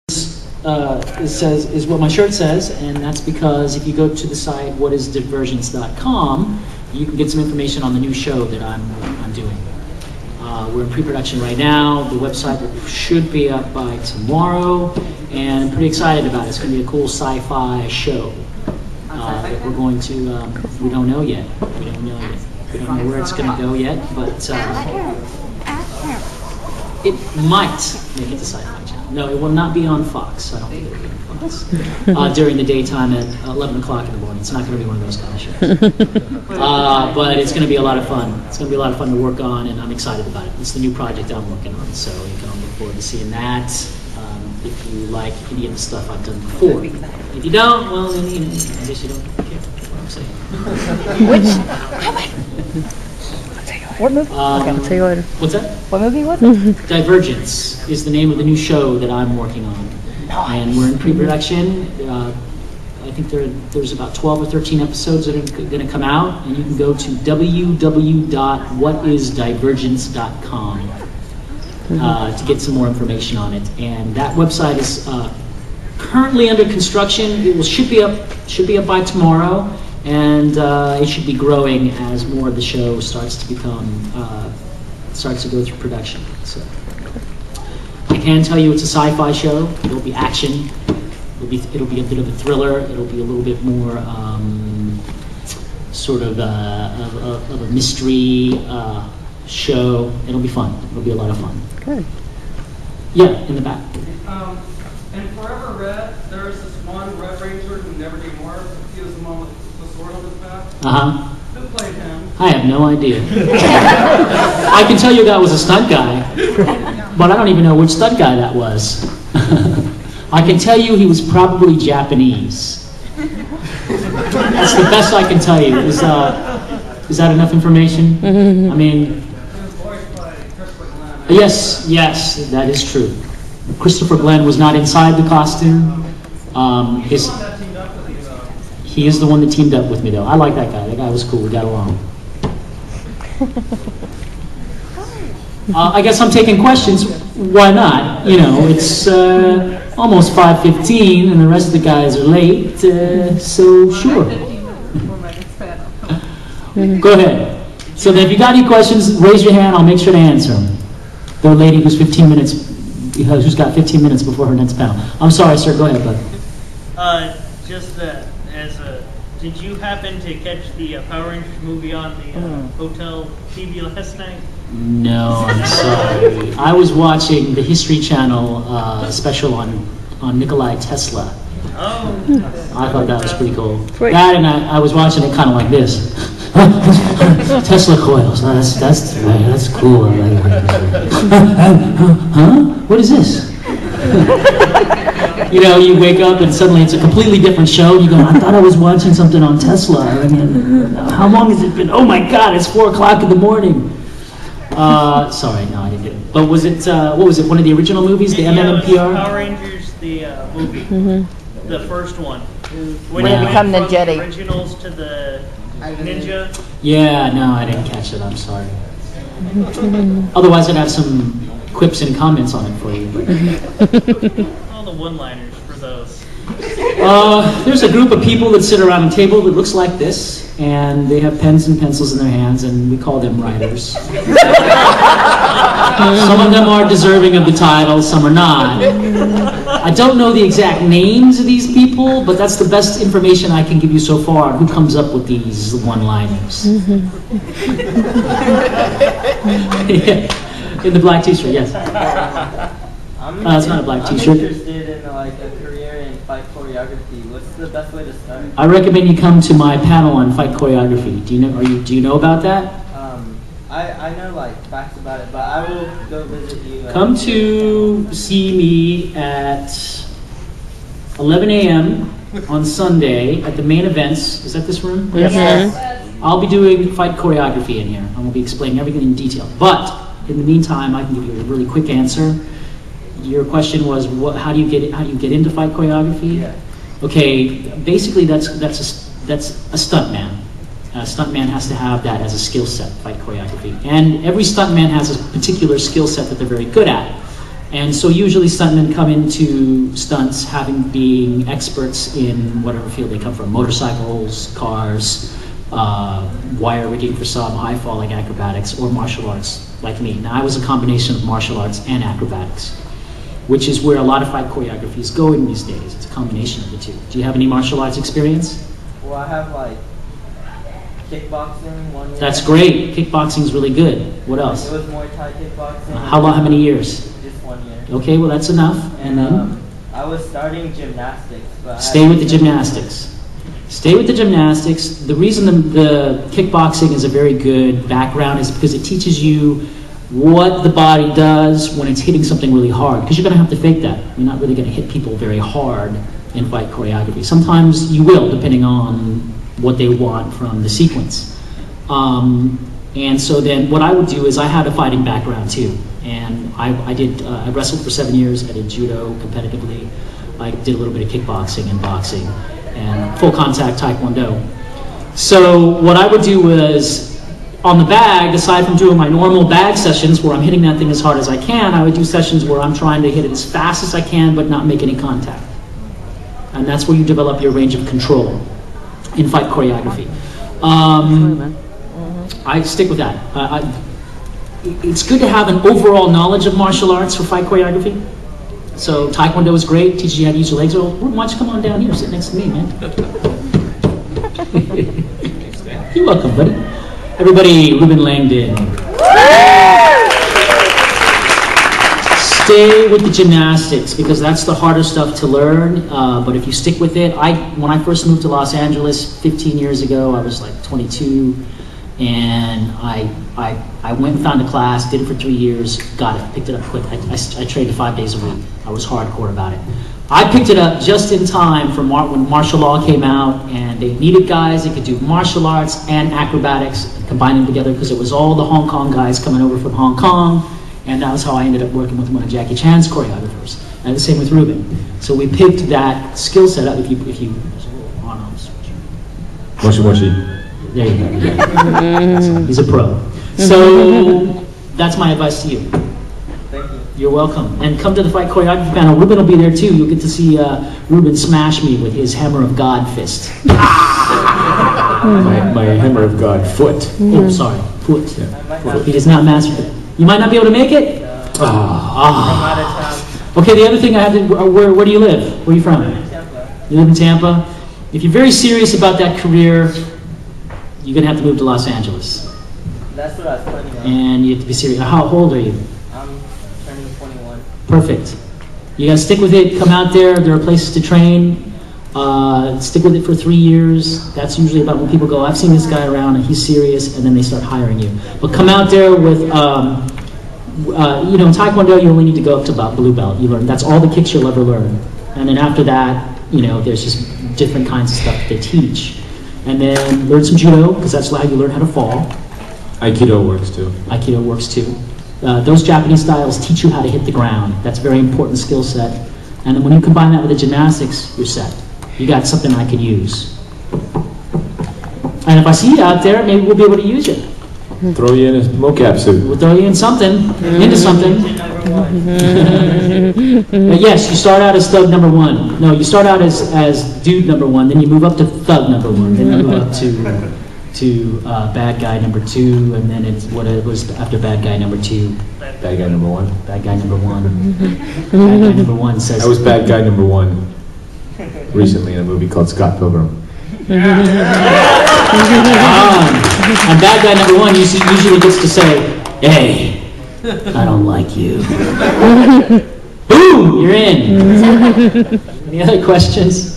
is what my shirt says, and that's because if you go to the site whatisdivergence.com, you can get some information on the new show that I'm doing. We're in pre-production right now. The website should be up by tomorrow, and I'm pretty excited about it. It's going to be a cool sci-fi show that we're going to. We don't know yet. We don't know yet. We don't know where it's going to go yet, but it might make it to Sci-Fi Channel. No, it will not be on Fox. I don't think it will be on Fox. During the daytime at 11 o'clock in the morning. It's not going to be one of those kind of shows. But it's going to be a lot of fun. It's going to be a lot of fun to work on, and I'm excited about it. It's the new project I'm working on, so you can all look forward to seeing that if you like any of the stuff I've done before. If you don't, well, then, I guess you don't care what I'm saying. What movie? Okay, I'll tell you later. What's that? What movie was it? Divergence is the name of the new show that I'm working on. And we're in pre-production. I think there's about 12 or 13 episodes that are going to come out, and you can go to www.whatisdivergence.com to get some more information on it. And that website is currently under construction. It should be up by tomorrow. And it should be growing as more of the show starts to go through production. So I can tell you it's a sci-fi show. It'll be action. It'll be a bit of a thriller. It'll be a little bit more sort of a mystery show. It'll be fun. It'll be a lot of fun. Good. Yeah, in the back. In Forever Red, there is this one Red Ranger who never gave more. He was the one with the sword on his back. Who played him? I have no idea. I can tell you that was a stunt guy, but I don't even know which stunt guy that was. I can tell you he was probably Japanese. That's the best I can tell you. Is that enough information? I mean, yes, that is true. Christopher Glenn was not inside the costume. He is the one that teamed up with me, though. I like that guy. That guy was cool. We got along. I guess I'm taking questions. Why not? It's almost 5:15, and the rest of the guys are late, so sure. Go ahead. So then if you got any questions, raise your hand. I'll make sure to answer them. The lady who's got 15 minutes before her next panel. I'm sorry, sir. Go ahead, bud. Did you happen to catch the Power Rangers movie on the hotel TV last night? No, I'm sorry. I was watching the History Channel special on Nikola Tesla. Oh. I thought that was pretty cool. That, and I was watching it kind of like this. Tesla coils. Oh, that's cool. I like it. Huh? What is this? You wake up and suddenly it's a completely different show. And you go, I thought I was watching something on Tesla. I mean, how long has it been? Oh my God, it's 4 o'clock in the morning. Sorry, no, I didn't get it. But was it, what was it, one of the original movies, the MMPR? Power Rangers, the movie, the first one. When they become the Jedi. Originals to the Ninja. Yeah, no, I didn't catch it, I'm sorry. Otherwise, I'd have some quips and comments on it for you. But. All the one-liners for those. There's a group of people that sit around a table that looks like this, and they have pens and pencils in their hands, and we call them writers. Some of them are deserving of the title, some are not. I don't know the exact names of these people, but that's the best information I can give you so far on who comes up with these one-liners. In the black t-shirt, yes. It's not a black t-shirt. I'm interested in a career in fight choreography. What's the best way to start? I recommend you come to my panel on fight choreography. Do you know about that? I know facts about it, but I will go visit you. Come to see me at 11 a.m. on Sunday at the main events. Is that this room? Yes. I'll be doing fight choreography in here. I'm going to be explaining everything in detail. But in the meantime, I can give you a really quick answer. Your question was, how do you get into fight choreography? Yeah. Okay, basically that's a stunt man. A stuntman has to have that as a skill set, fight choreography. And every stuntman has a particular skill set that they're very good at. And so usually stuntmen come into stunts being experts in whatever field they come from, motorcycles, cars, wire rigging for some, high falling acrobatics, or martial arts like me. Now I was a combination of martial arts and acrobatics, which is where a lot of fight choreography is going these days. It's a combination of the two. Do you have any martial arts experience? Well, I have like kickboxing 1 year. That's great. Kickboxing is really good. What else? It was Muay Thai kickboxing. How many years? Just 1 year. Okay, well that's enough. And then? I was starting gymnastics. But Stay with the gymnastics. Stay with the gymnastics. The reason the kickboxing is a very good background is because it teaches you what the body does when it's hitting something really hard. Because you're going to have to fake that. You're not really going to hit people very hard in fight choreography. Sometimes you will, depending on what they want from the sequence. And so then what I would do is I had a fighting background too. And I wrestled for 7 years. I did judo competitively. I did a little bit of kickboxing and boxing and full contact taekwondo. So what I would do was, on the bag, aside from doing my normal bag sessions where I'm hitting that thing as hard as I can, I would do sessions where I'm trying to hit it as fast as I can but not make any contact. And that's where you develop your range of control in fight choreography. I stick with that. It's good to have an overall knowledge of martial arts for fight choreography. So taekwondo is great, teaches you how to use your legs. Why don't you come on down here, sit next to me, man. You're welcome, buddy. Everybody, Reuben Langdon. Stay with the gymnastics because that's the harder stuff to learn. But if you stick with it, when I first moved to Los Angeles 15 years ago, I was like 22, and I went and found a class, did it for 3 years, got it, picked it up quick. I trained 5 days a week. I was hardcore about it. I picked it up just in time for when martial law came out, and they needed guys that could do martial arts and acrobatics, and combine them together because it was all the Hong Kong guys coming over from Hong Kong, and that was how I ended up working with one of Jackie Chan's choreographers. And the same with Reuben. So we picked that skill set up. If you there's a little on-off switch. Moshi Moshi. There you go. Yeah. He's a pro. So that's my advice to you. Thank you. You're welcome. And come to the fight choreography panel. Reuben will be there too. You'll get to see Reuben smash me with his hammer of God fist. my hammer of God foot. Oh, sorry, foot. Yeah. He does not master it. You might not be able to make it. I'm out of town. Okay, the other thing I have to. Where do you live? Where are you from? Tampa. You live in Tampa. If you're very serious about that career, you're gonna have to move to Los Angeles. That's what I was planning on. And you have to be serious. How old are you? I'm turning 21. Perfect. You gotta stick with it. Come out there. There are places to train. Stick with it for 3 years. That's usually about when people go, I've seen this guy around and he's serious, and then they start hiring you. But come out there with, in Taekwondo you only need to go up to about blue belt. You learn, that's all the kicks you'll ever learn. And then after that, there's just different kinds of stuff that they teach. And then learn some judo, because that's how you learn how to fall. Aikido works too. Aikido works too. Those Japanese styles teach you how to hit the ground. That's a very important skill set. And then when you combine that with the gymnastics, you're set. You got something I can use. And if I see you out there, maybe we'll be able to use you. Throw you in a mocap suit. We'll throw you in something, into something. Yes, you start out as thug number 1. No, you start out as dude number 1, then you move up to thug number 1, then you move up to bad guy number 2, and then it's what it was after bad guy number 2. Bad guy number 1. Bad guy number 1. Bad guy number 1 says. I was bad guy number 1 recently in a movie called Scott Pilgrim. And bad guy number 1 usually gets to say, "Hey, I don't like you." Boom, you're in. Any other questions?